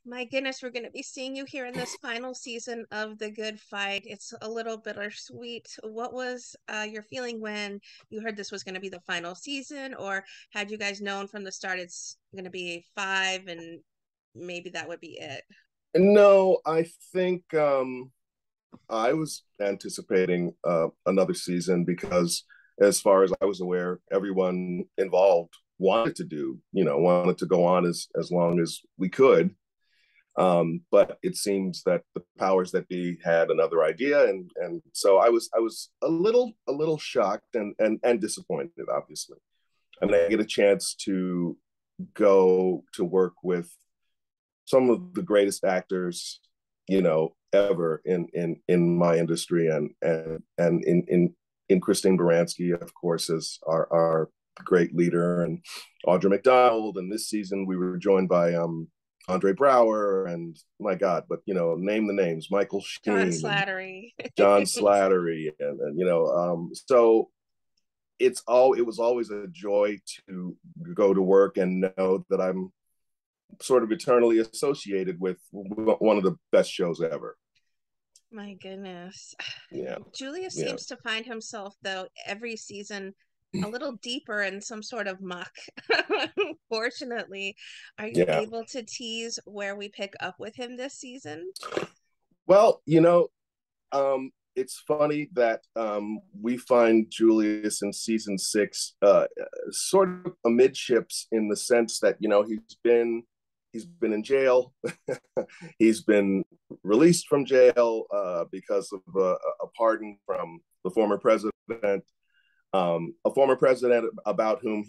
My goodness, we're going to be seeing you here in this final season of The Good Fight. It's a little bittersweet. What was your feeling when you heard this was going to be the final season, or had you guys known from the start it's going to be five and maybe that would be it? No, I think I was anticipating another season because, as far as I was aware, everyone involved wanted to go on as long as we could. But it seems that the powers that be had another idea, and so I was a little shocked and disappointed, obviously. I mean, I get a chance to go to work with some of the greatest actors, ever in my industry, and in Christine Baranski, of course, as our great leader, and Audra McDonald. And this season we were joined by Andre Brower, and my God, but name the names: Michael John Sheen and Slattery. John Slattery, and so it was always a joy to go to work and know that I'm sort of eternally associated with one of the best shows ever. My goodness. Yeah, Julius yeah, seems to find himself, though, every season a little deeper in some sort of muck. Fortunately, are you yeah. able to tease where we pick up with him this season? Well, it's funny that we find Julius in season 6 sort of amidships, in the sense that he's been in jail. He's been released from jail because of a pardon from the former president, a former president about whom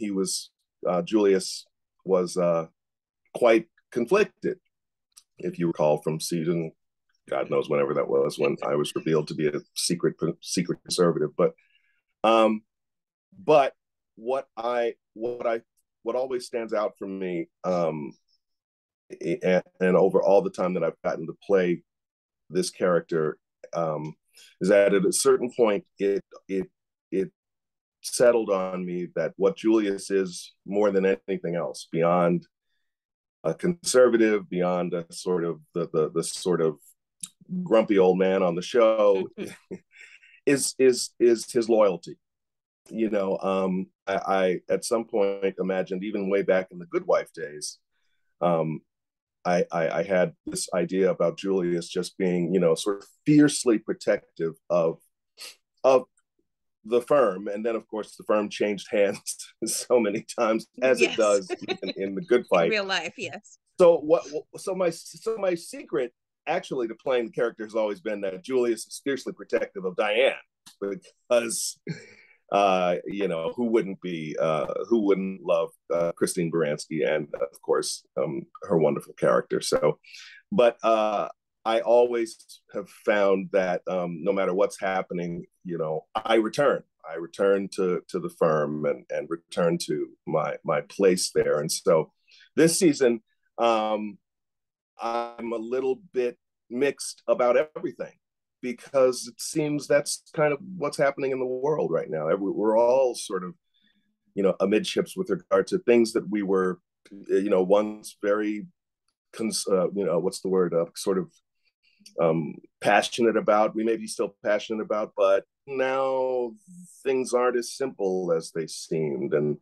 Julius was quite conflicted, if you recall from season, God knows whenever that was, when I was revealed to be a secret conservative. Um, but what always stands out for me, and over all the time that I've gotten to play this character, is that at a certain point it settled on me that what Julius is, more than anything else, beyond a conservative, beyond a sort of the sort of grumpy old man on the show, is his loyalty. I at some point imagined, even way back in the Good Wife days, I had this idea about Julius just being, sort of fiercely protective of the firm. And then, of course, the firm changed hands so many times, as it Yes. does even in The Good In Fight. real life, yes. So what? So my secret, actually, to playing the character has always been that Julius is fiercely protective of Diane, because who wouldn't love Christine Baranski, and of course her wonderful character. So, but I always have found that no matter what's happening, I return to the firm, and return to my place there. And so this season, I'm a little bit mixed about everything, because it seems that's kind of what's happening in the world right now. We're all sort of, amidships with regard to things that we were, once very, what's the word, sort of passionate about. We may be still passionate about, but now things aren't as simple as they seemed, and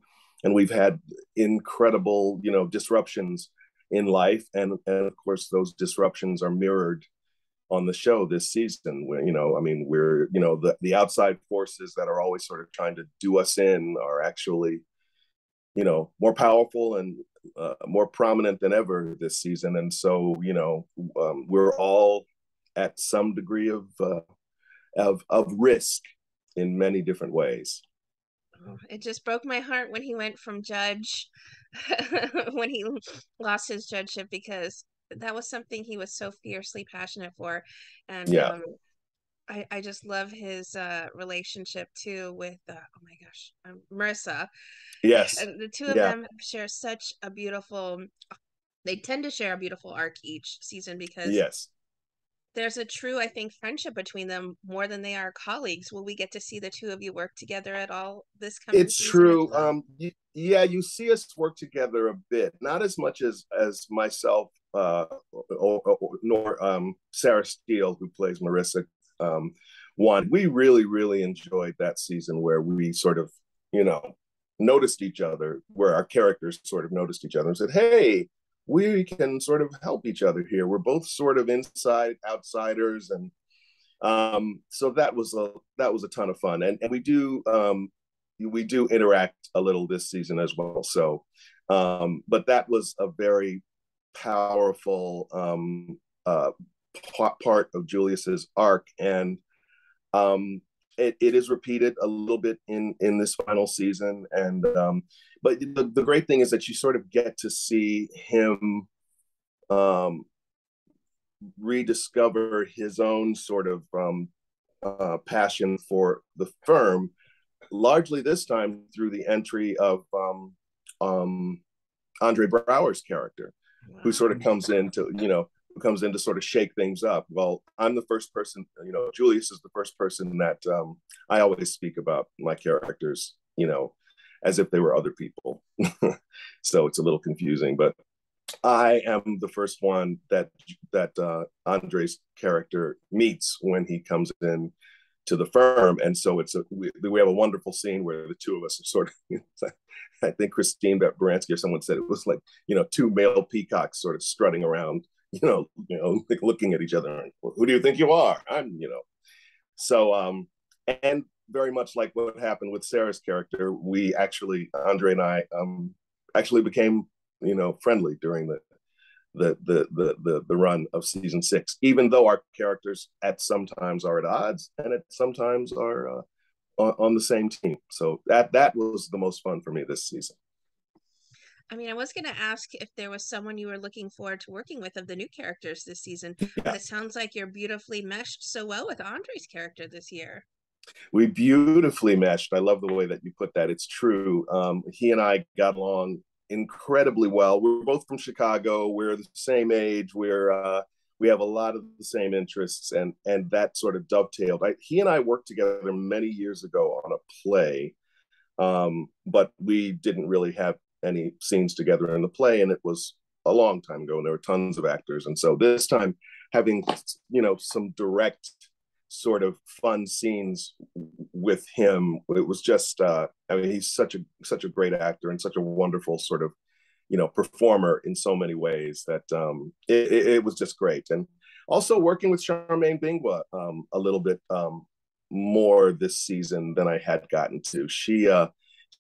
we've had incredible, disruptions in life, and of course those disruptions are mirrored on the show this season, where I mean, we're the outside forces that are always sort of trying to do us in are actually more powerful and more prominent than ever this season. And so we're all at some degree of risk in many different ways. It just broke my heart when he went from judge, when he lost his judgeship, because that was something he was so fiercely passionate for. And Yeah. I just love his relationship too with oh my gosh, Marissa. Yes. And the two of Yeah. them share such a beautiful, they tend to share a beautiful arc each season, because Yes. there's a true, I think, friendship between them more than they are colleagues. Will we get to see the two of you work together at all this coming It's season as true. well? Yeah, you see us work together a bit, not as much as myself nor Sarah Steele, who plays Marissa, won. We really, really enjoyed that season where we sort of, you know, noticed each other, where our characters sort of noticed each other and said, hey, we can sort of help each other here. We're both sort of inside outsiders. And so that was a ton of fun. And we do interact a little this season as well. So but that was a very powerful part of Julius's arc. And it is repeated a little bit in this final season. And but the great thing is that you sort of get to see him rediscover his own sort of passion for the firm, largely this time through the entry of Andre Brower's character, who sort of comes in to sort of shake things up. Well, I'm the first person, Julius is the first person that I always speak about my characters, as if they were other people. So it's a little confusing, but I am the first one that Andre's character meets when he comes in to the firm. And so we have a wonderful scene where the two of us are sort of, I think Christine Baranski or someone said it was like, two male peacocks sort of strutting around, like looking at each other. Who do you think you are? So, and very much like what happened with Sarah's character, Andre and I actually became, friendly during the run of season 6, even though our characters sometimes are at odds and at sometimes are on the same team. So that was the most fun for me this season. I mean, I was going to ask if there was someone you were looking forward to working with of the new characters this season, but it sounds like you're beautifully meshed so well with Andre's character this year. We beautifully meshed. I love the way that you put that. It's true. He and I got along incredibly well. We're both from Chicago. We're the same age. We have a lot of the same interests, and that sort of dovetailed. He and I worked together many years ago on a play, but we didn't really have any scenes together in the play, and it was a long time ago, and there were tons of actors. And so this time, having some direct sort of fun scenes with him, it was just he's such a great actor and such a wonderful sort of performer in so many ways that it was just great. And also working with Charmaine Bingwa a little bit more this season than I had gotten to.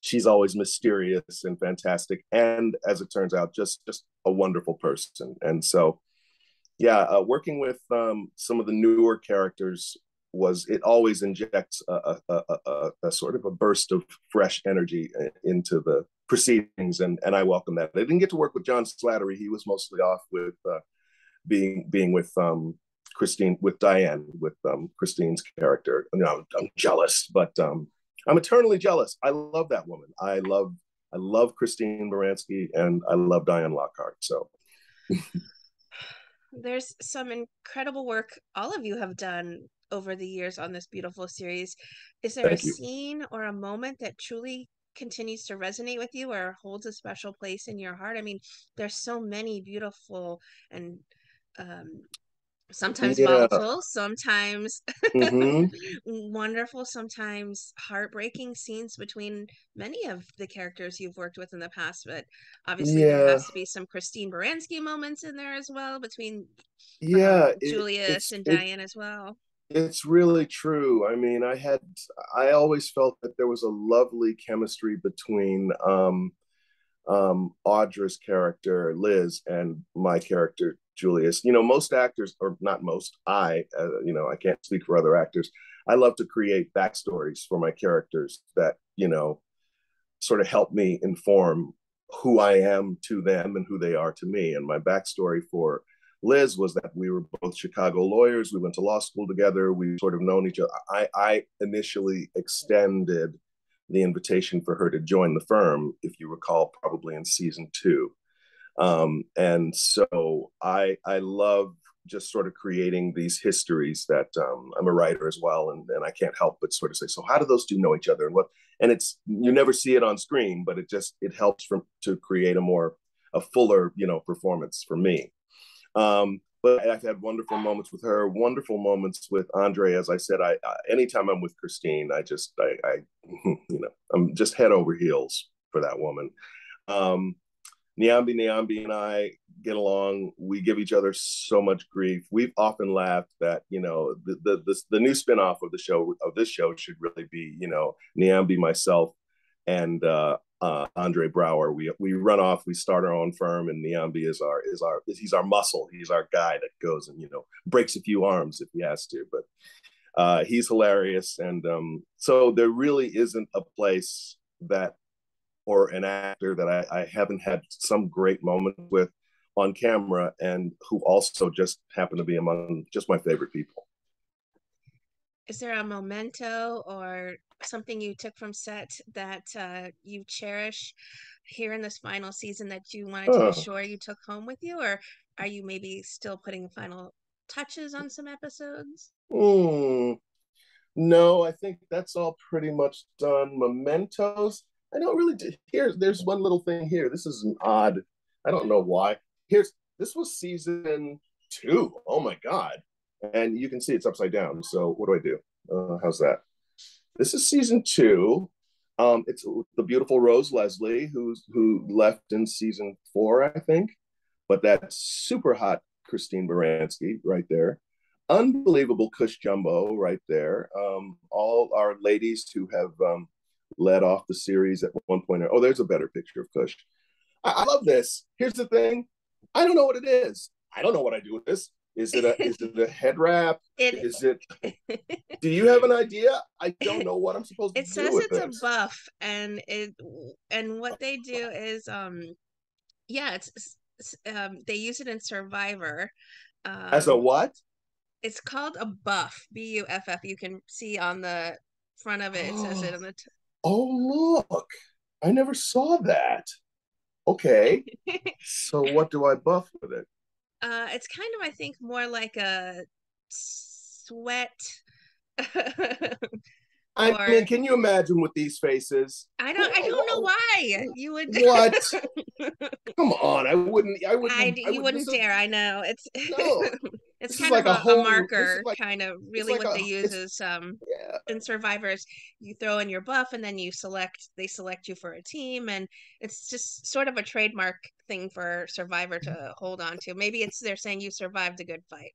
She's always mysterious and fantastic, and as it turns out, just a wonderful person. And so working with some of the newer characters it always injects a sort of a burst of fresh energy into the proceedings, and I welcome that. I didn't get to work with John Slattery. He was mostly off with being with Christine, with Diane, with Christine's character. I'm jealous, but I'm eternally jealous. I love that woman. I love Christine Baranski, and I love Diane Lockhart. So there's some incredible work all of you have done over the years on this beautiful series. Is there a scene or a moment that truly continues to resonate with you or holds a special place in your heart? I mean, there's so many beautiful and sometimes volatile, sometimes wonderful, sometimes heartbreaking scenes between many of the characters you've worked with in the past. But obviously there has to be some Christine Baranski moments in there as well, between Julius and Diane as well. It's really true. I mean, I always felt that there was a lovely chemistry between Audra's character Liz and my character Julius. Most actors, or not most, I can't speak for other actors. I love to create backstories for my characters that sort of help me inform who I am to them and who they are to me. And my backstory for Liz was that we were both Chicago lawyers. We went to law school together. We sort of known each other. I initially extended the invitation for her to join the firm, if you recall, probably in season 2. And so I love just sort of creating these histories that I'm a writer as well. And I can't help but sort of say, so how do those two know each other? And you never see it on screen, but it helps to create a fuller, performance for me. But I've had wonderful moments with her, wonderful moments with Andre. As I said, I anytime I'm with Christine, I I'm just head over heels for that woman. Um, Nyambi and I get along. We give each other so much grief. We've often laughed that the new spinoff of this show should really be Nyambi, myself, and Andre Brower. We run off. We start our own firm, and Nyambi he's our muscle. He's our guy that goes and breaks a few arms if he has to. But he's hilarious, and so there really isn't a place that or an actor that I haven't had some great moment with on camera, and who also just happen to be among just my favorite people. Is there a memento or something you took from set that you cherish here in this final season that you wanted to assure you took home with you, or are you maybe still putting final touches on some episodes? No, I think that's all pretty much done. Mementos. I don't really. There's one little thing here. This is an odd. I don't know why. This was season 2. Oh my god! And you can see it's upside down. So what do I do? How's that? This is season 2. It's the beautiful Rose Leslie who left in season 4, I think. But that super hot Christine Baranski right there. Unbelievable Kush Jumbo right there. All our ladies who have led off the series at one point. Oh, there's a better picture of Kush. I love this. Here's the thing. I don't know what it is. I don't know what I do with this. Is it a head wrap? Is it? Do you have an idea? I don't know what I'm supposed to do with it says it's a buff, and what they do is they use it in Survivor. As a what? It's called a buff, buff. You can see on the front of it. It says it on the. Oh, look! I never saw that. Okay. So what do I buff with it? It's kind of, I think, more like a sweat. I mean, can you imagine with these faces? I don't know why you would. What? Come on, I wouldn't. You wouldn't dare. I know it's. No. It's kind of like a marker, kind of really what they use is in Survivors, you throw in your buff and then they select you for a team, and it's just sort of a trademark thing for Survivor to hold on to. Maybe they're saying you survived a good fight.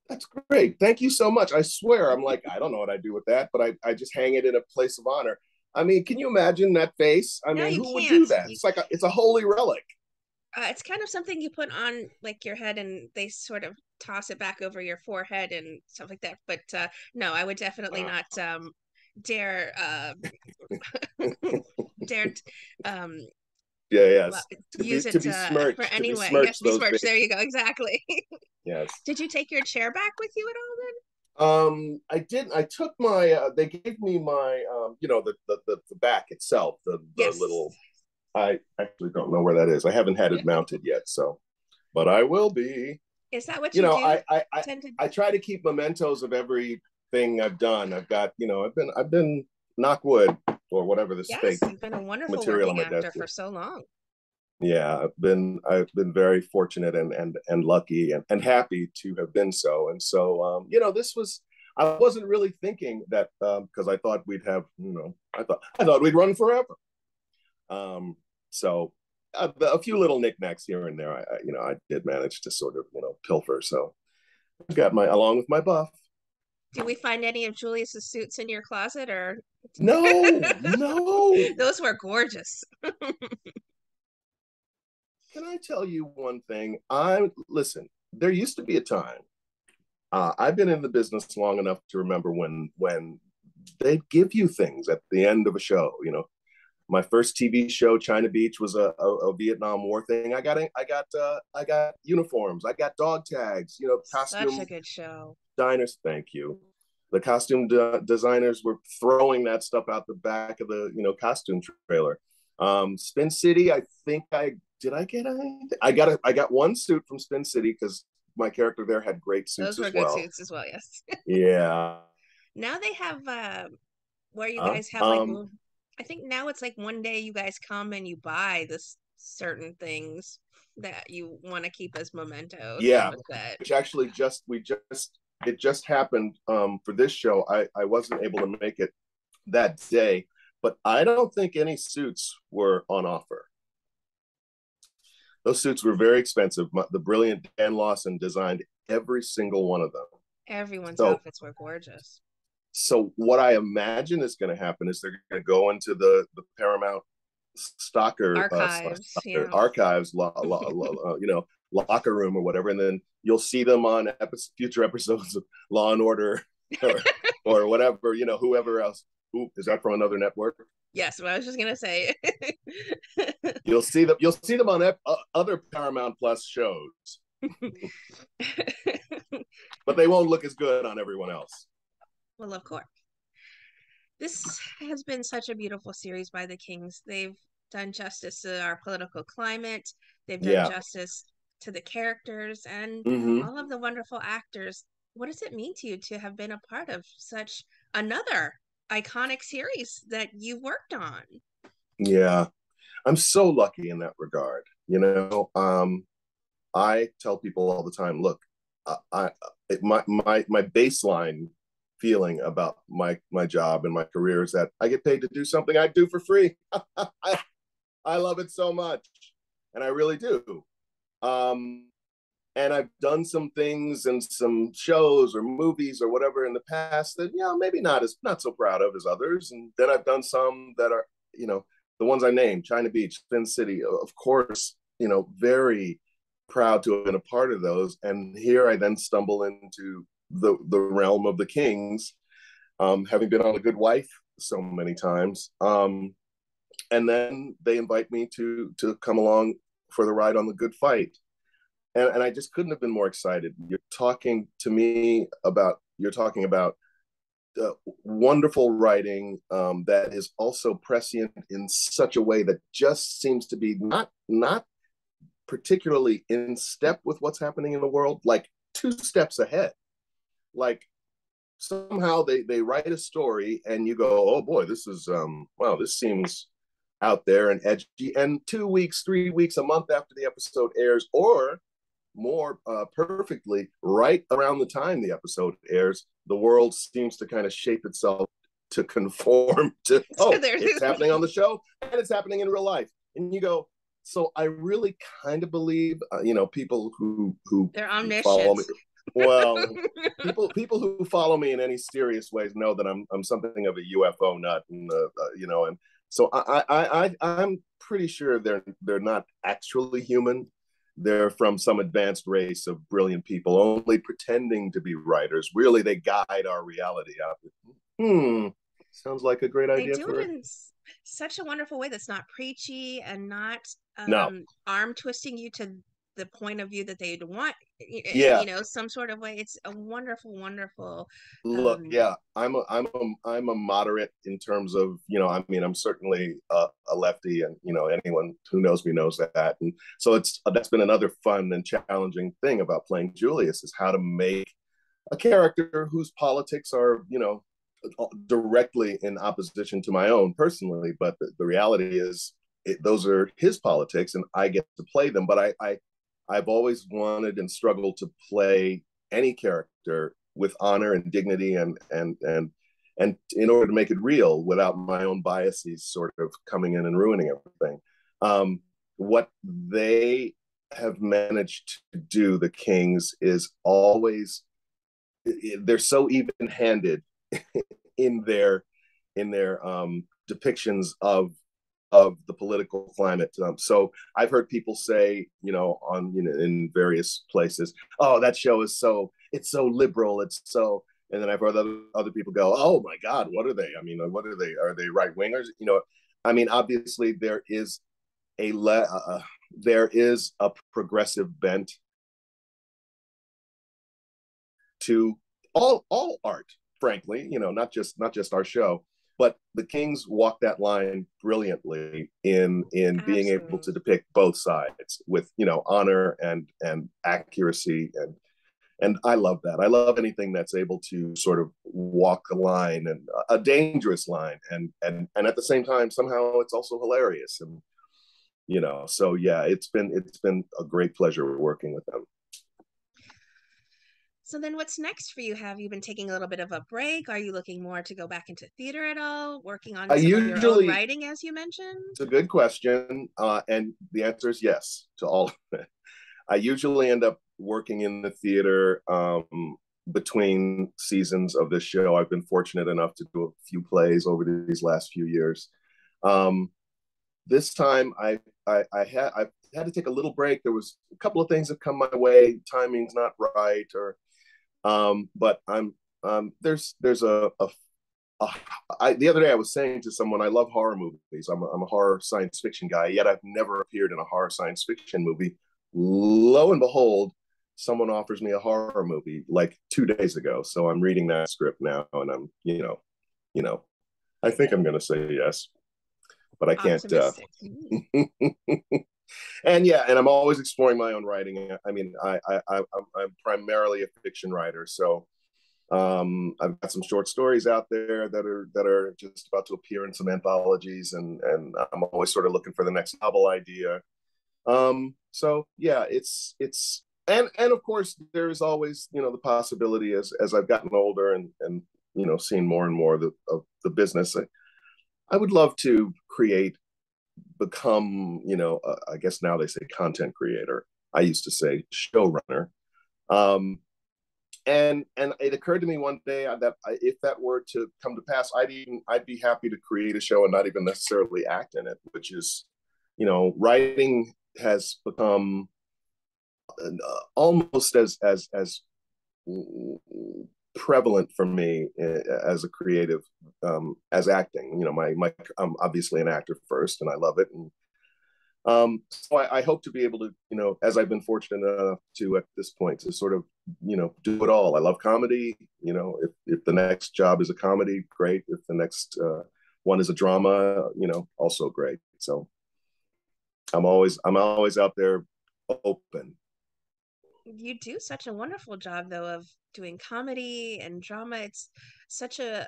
That's great. Thank you so much. I swear, I'm like, I don't know what I do with that, but I just hang it in a place of honor. I mean, can you imagine that face? I mean, who would do that? It's a holy relic. It's kind of something you put on like your head, and they sort of toss it back over your forehead and stuff like that. But no, I would definitely not dare dare use it be smirched, for anyway. Yes, be smirched. There you go. Exactly. Yes. Did you take your chair back with you at all then? I did. I took my. They gave me my. The back itself. The little. I actually don't know where that is. I haven't had it mounted yet, but I will be. Is that what you do? I try to keep mementos of everything I've done. I've got, I've been knock wood or whatever this fake you've been a wonderful material working actor for so long. Yeah, I've been very fortunate and lucky and happy to have been so. And so, I wasn't really thinking that because I thought we'd have, I thought we'd run forever. So a few little knickknacks here and there, I did manage to sort of, pilfer. So I've got along with my buff. Did we find any of Julius's suits in your closet, or? No. Those were gorgeous. Can I tell you one thing? Listen, there used to be a time, I've been in the business long enough to remember when they'd give you things at the end of a show, My first TV show, China Beach, was a Vietnam War thing. I got uniforms. I got dog tags. Costume. Such a good show. Designers, thank you. The costume designers were throwing that stuff out the back of the costume trailer. Spin City, I think I get anything? I got one suit from Spin City because my character there had great suits. Those were good suits as well. Yes. Yeah. Now they have where you guys have I think now it's like one day you guys come and you buy this certain things that you want to keep as mementos from Yeah, a set. which actually it just happened for this show. I wasn't able to make it that day, but I don't think any suits were on offer. Those suits were very expensive. The brilliant Dan Lawson designed every single one of them. Everyone's So outfits were gorgeous. so what I imagine is going to happen is they're going to go into the Paramount Archives, yeah. archives, locker room or whatever, and then you'll see them on future episodes of Law and Order or or whatever, whoever else. Ooh, is that from another network? Yes, what I was just gonna say. You'll see them. You'll see them on other Paramount Plus shows, but they won't look as good on everyone else. Well, of course. This has been such a beautiful series by the Kings. They've done justice to our political climate. They've done Yeah. justice to the characters and Mm-hmm. all of the wonderful actors. What does it mean to you to have been a part of such another iconic series that you've worked on? Yeah, I'm so lucky in that regard. I tell people all the time, look, I my baseline feeling about my job and my career is that I get paid to do something I do for free. I love it so much, and I really do. Um, and I've done some things and some shows or movies or whatever in the past that maybe not so proud of as others, and then I've done some that are the ones I named, China Beach, Sin City, of course, very proud to have been a part of those. And here I then stumble into the realm of the Kings, having been on The Good Wife so many times. And then they invite me to come along for the ride on The Good Fight. And I just couldn't have been more excited. You're talking about wonderful writing that is also prescient in such a way that just seems to be not particularly in step with what's happening in the world, like 2 steps ahead. Like somehow they write a story and you go, oh boy, this is wow, this seems out there and edgy. And 2 weeks, 3 weeks, a month after the episode airs, or more perfectly, right around the time the episode airs, the world seems to kind of shape itself to conform to, it's happening on the show and it's happening in real life. And you go, so I really kind of believe, people who They're follow omniscient. me. Well, people who follow me in any serious ways know that I'm something of a UFO nut, and and so I'm pretty sure they're not actually human. They're from some advanced race of brilliant people, only pretending to be writers. Really, they guide our reality out. Sounds like a great They idea do it for. in such a wonderful way that's not preachy and not No. arm twisting you to the point of view that they'd want, Yeah. some sort of way. It's a wonderful, wonderful. Look, yeah, I'm a moderate in terms of, I mean, I'm certainly a lefty, and anyone who knows me knows that. And so that's been another fun and challenging thing about playing Julius, is how to make a character whose politics are, directly in opposition to my own personally, but the reality is those are his politics and I get to play them. But I've always wanted and struggled to play any character with honor and dignity, and in order to make it real without my own biases sort of coming in and ruining everything. What they have managed to do, the Kings, is always, they're so even-handed in their depictions of the political climate. So I've heard people say, in various places, oh, that show is it's so liberal, it's so, and then I've heard other people go, oh my God, what are they? I mean, what are they? Are they right wingers? I mean, obviously there is a progressive bent to all art, frankly, not just our show. But the Kings walk that line brilliantly in being able to depict both sides with honor and accuracy, and I love that. I love anything that's able to sort of walk a line, and a dangerous line, and at the same time somehow it's also hilarious. And So yeah, it's been a great pleasure working with them. So then what's next for you? Have you been taking a little bit of a break? Are you looking more to go back into theater at all? Working on I some of your own usually writing, as you mentioned? It's a good question, and the answer is yes to all of it. I usually end up working in the theater between seasons of this show. I've been fortunate enough to do a few plays over these last few years. Um, this time, I had to take a little break. There was a couple of things that come my way. Timing's not right, or but there's the other day I was saying to someone, I love horror movies. I'm a horror science fiction guy, yet I've never appeared in a horror science fiction movie. Lo and behold, someone offers me a horror movie like 2 days ago. So I'm reading that script now, and you know, I think I'm going to say yes, but I can't. Optimistic. And yeah, and I'm always exploring my own writing. I mean, I'm primarily a fiction writer, so I've got some short stories out there that are just about to appear in some anthologies, and I'm always sort of looking for the next novel idea. So yeah, it's and of course there's always the possibility as I've gotten older and seen more and more of the business. I would love to become I guess now they say content creator. I used to say showrunner. Um, and it occurred to me one day that if that were to come to pass, I'd be happy to create a show and not even necessarily act in it, which is, writing has become almost as prevalent for me as a creative as acting. I'm obviously an actor first, and I love it, and so I hope to be able to, as I've been fortunate enough to at this point, to sort of, do it all. I love comedy. If the next job is a comedy, great. If the next one is a drama, also great. So I'm always out there open. You do such a wonderful job, though, of doing comedy and drama. It's such a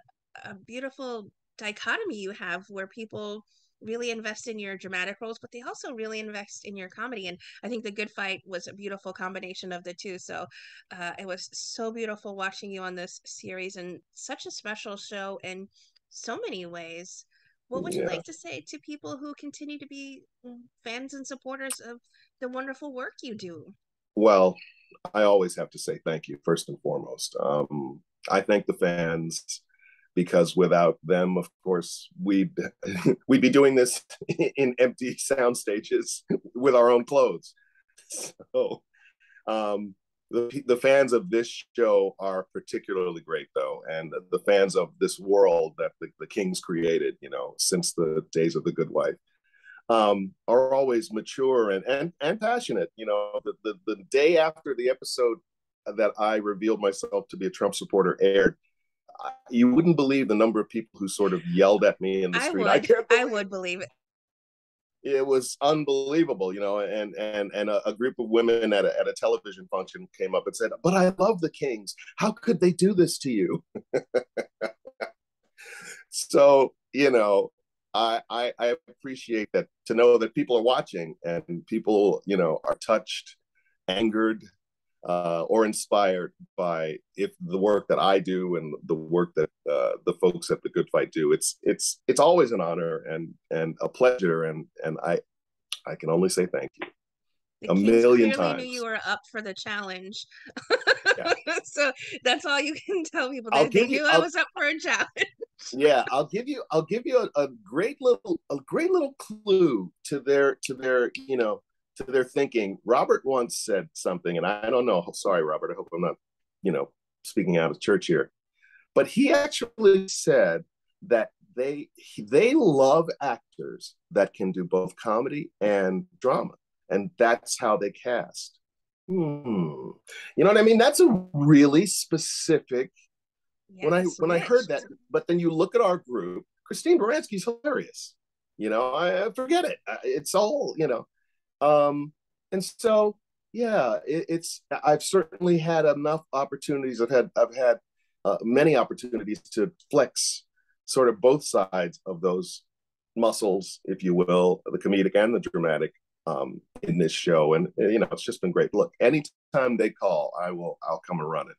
beautiful dichotomy you have where people really invest in your dramatic roles, but they also really invest in your comedy. And I think The Good Fight was a beautiful combination of the two. So it was so beautiful watching you on this series, and such a special show in so many ways. What would you Yeah. like to say to people who continue to be fans and supporters of the wonderful work you do? Well, I always have to say thank you first and foremost. I thank the fans because without them, of course, we'd be doing this in empty sound stages with our own clothes. So the fans of this show are particularly great, though, and the fans of this world that the Kings created, since the days of The Good Wife, are always mature and passionate. The day after the episode that I revealed myself to be a Trump supporter aired, you wouldn't believe the number of people who sort of yelled at me in the I street. I would. can't I believe would believe it. it was unbelievable, and a group of women at a television function came up and said, "But I love the Kings. How could they do this to you?" So, I appreciate that, to know that people are watching and people, are touched, angered, or inspired by if the work that I do and the work that the folks at The Good Fight do. It's always an honor and a pleasure, and I can only say thank you The a Kings million clearly knew you times. were up for the challenge. Yeah, So that's all you can tell people. I'll They give you. knew I was up for a challenge. Yeah, I'll give you a great little clue to their thinking. Robert once said something, and I don't know. Sorry, Robert. I hope I'm not, speaking out of church here. But he actually said that they love actors that can do both comedy and drama, and that's how they cast. You know what I mean? That's a really specific. when I Yes, when I heard rich. that, but then you look at our group, Christine Baranski's hilarious. I forget it. It's all. And so yeah, it's I've certainly had enough opportunities. I've had many opportunities to flex sort of both sides of those muscles, if you will, the comedic and the dramatic, in this show. And it's just been great. Look, anytime they call, I'll come and run it.